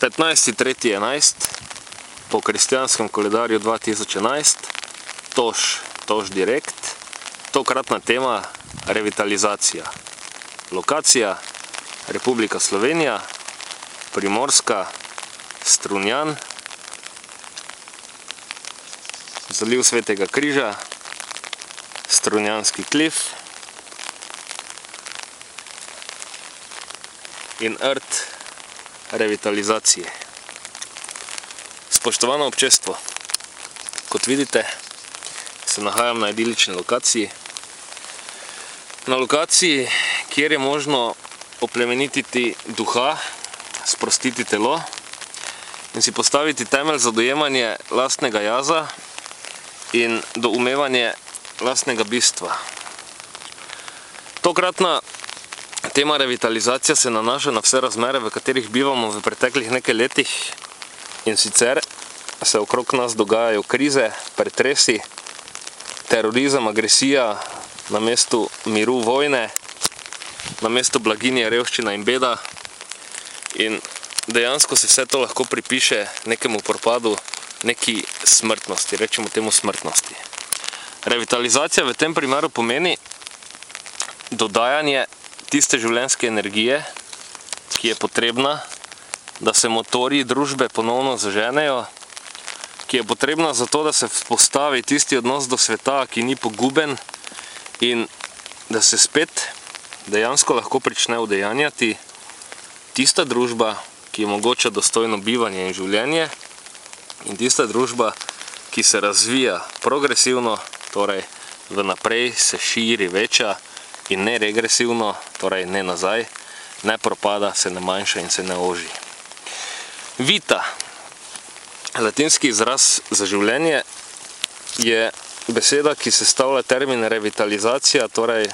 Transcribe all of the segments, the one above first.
15.3.11 po kristjanskem koledarju 2011, Toš direkt, tokratna tema revitalizacija. Lokacija Republika Slovenija, Primorska, Strunjan, zaliv Svetega Križa, Strunjanski klif in rt revitalizacije. Spoštovano občestvo, kot vidite, se nahajam na idilični lokaciji. Na lokaciji, kjer je možno oplemenititi duha, sprostiti telo in si postaviti temelj za dojemanje lastnega jaza in doumevanje lastnega bistva. Tokratna tema revitalizacija se nanaša na vse razmere, v katerih bivamo v preteklih nekaj letih, in sicer se okrog nas dogajajo krize, pretresi, terorizem, agresija, na mestu miru vojne, na mestu blaginje revščina in beda, in dejansko se vse to lahko pripiše nekemu propadu, neki smrtnosti, rečemo temu smrtnosti. Revitalizacija v tem primeru pomeni dodajanje tiste življenjske energije, ki je potrebna, da se motorji družbe ponovno zaženejo, ki je potrebna zato, da se vzpostavi tisti odnos do sveta, ki ni poguben, in da se spet dejansko lahko prične udejanjati tista družba, ki omogoča dostojno bivanje in življenje, in tista družba, ki se razvija progresivno, torej vnaprej se širi, veča, in ne regresivno, torej ne nazaj, ne propada, se ne manjša in se ne oži. Vita, latinski izraz za življenje, je beseda, ki sestavlja termin revitalizacija, torej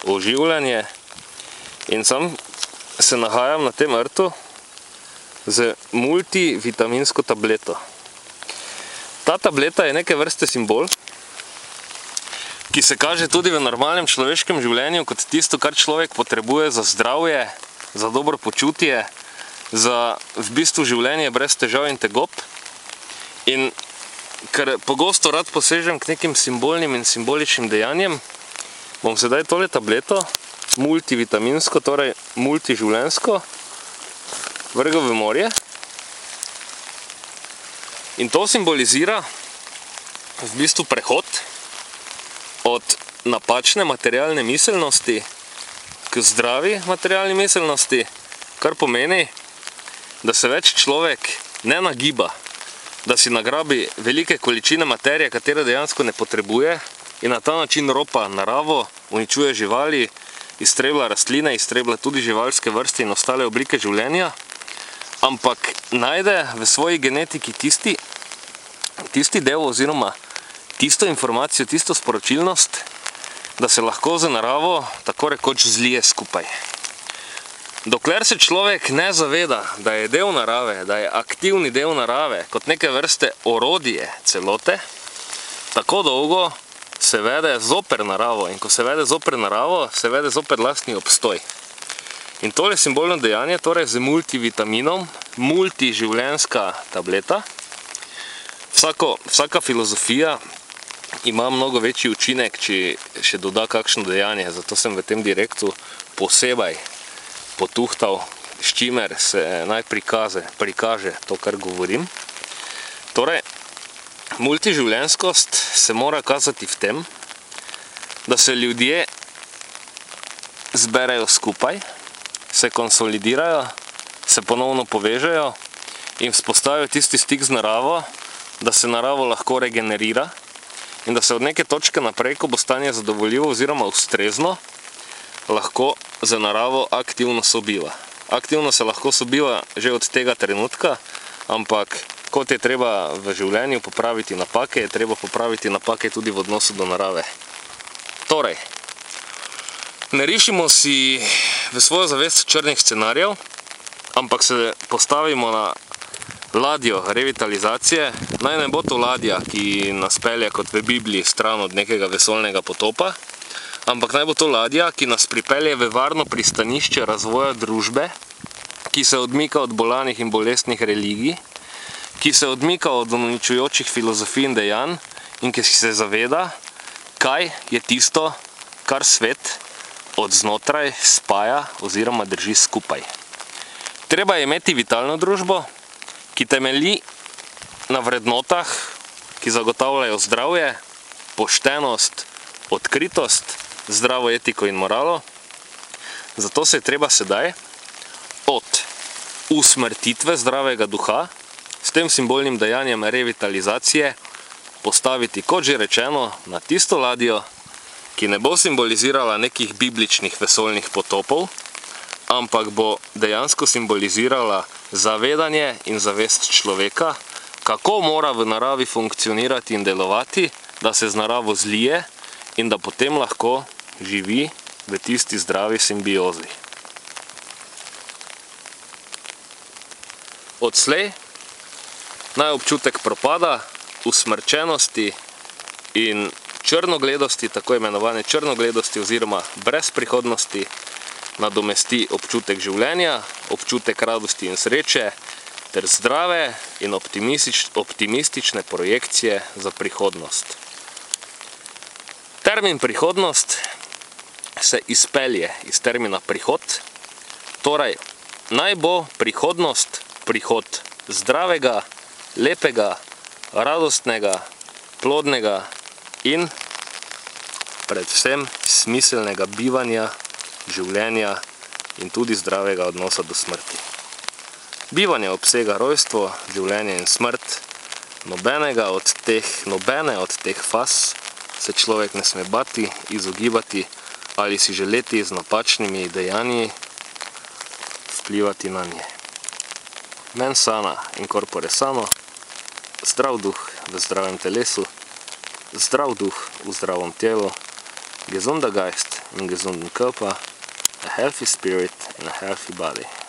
oživljanje, in sam se nahajam na tem rtu z multivitaminsko tableto. Ta tableta je neke vrste simbol, ki se kaže tudi v normalnem človeškem življenju kot tisto, kar človek potrebuje za zdravje, za dobro počutje, za v bistvu življenje brez težav in tegob. In ker pogosto rad posežem k nekim simbolnim in simboličnim dejanjem, bom sedaj tole tableto, multivitaminsko, torej multiživljenjsko, vrgel v morje. In to simbolizira v bistvu prehod od napačne materialne miselnosti k zdravi materialni miselnosti, kar pomeni, da se več človek ne nagiba, da si nagrabi velike količine materije, katere dejansko ne potrebuje, in na ta način ropa naravo, uničuje živali, iztreblja rastline, iztreblja tudi živalske vrste in ostale oblike življenja, ampak najde v svoji genetiki tisti del oziroma tisto informacijo, tisto sporočilnost, da se lahko z naravo tako rekoč zlije skupaj. Dokler se človek ne zaveda, da je del narave, da je aktivni del narave, kot neke vrste orodje celote, tako dolgo se vede zoper naravo, in ko se vede zoper naravo, se vede zoper lastni obstoj. In tole simbolno dejanje, torej z multivitaminom, multiživljenjska tableta, vsaka filozofija ima mnogo večji učinek, če še doda kakšno dejanje, zato sem v tem direktu posebej potuhtal, s čimer se naj prikaže to, kar govorim. Torej, multiživljenjskost se mora kazati v tem, da se ljudje zberejo skupaj, se konsolidirajo, se ponovno povežejo in vzpostavijo tisti stik z naravo, da se naravo lahko regenerira in da se od neke točke naprej, ko bo stanje zadovoljivo oziroma ustrezno, lahko za naravo aktivno sobiva. Aktivno se lahko sobiva že od tega trenutka, ampak kot je treba v življenju popraviti napake, je treba popraviti napake tudi v odnosu do narave. Torej, ne rišimo si v svojo zavest črnih scenarijev, ampak se postavimo na ladjo revitalizacije. Naj ne bo to ladja, ki nas pelje kot v Bibliji stran od nekega vesoljnega potopa, ampak naj bo to ladja, ki nas pripelje v varno pristanišče razvoja družbe, ki se odmika od bolanih in bolestnih religij, ki se odmika od uničujočih filozofij in dejanj in ki se zaveda, kaj je tisto, kar svet od znotraj spaja oziroma drži skupaj. Treba je imeti vitalno družbo, ki temelji na vrednotah, ki zagotavljajo zdravje, poštenost, odkritost, zdravo etiko in moralo. Zato se je treba sedaj od usmrtitve zdravega duha s tem simbolnim dejanjem revitalizacije postaviti, kot že rečeno, na tisto ladjo, ki ne bo simbolizirala nekih bibličnih vesoljnih potopov, ampak bo dejansko simbolizirala zavedanje in zavest človeka, kako mora v naravi funkcionirati in delovati, da se z naravo zlije in da potem lahko živi v tisti zdravi simbiozi. Odslej naj občutek propada, usmrčenosti in črnogledosti, tako imenovane črnogledosti oziroma brezprihodnosti, nadomesti občutek življenja, občutek radosti in sreče ter zdrave in optimistične projekcije za prihodnost. Termin prihodnost se izpelje iz termina prihod, torej naj bo prihodnost prihod zdravega, lepega, radostnega, plodnega in predvsem smiselnega bivanja, življenja in tudi zdravega odnosa do smrti. Bivanje obsega rojstvo, življenje in smrt, nobene od teh faz se človek ne sme bati, izogibati ali si želeti z napačnimi dejanji vplivati na nje. Mens sana in corpore sano, zdrav duh v zdravem telesu, zdrav duh v zdravom telu, gesunder Geist in gesunden Körper, a healthy spirit in a healthy body.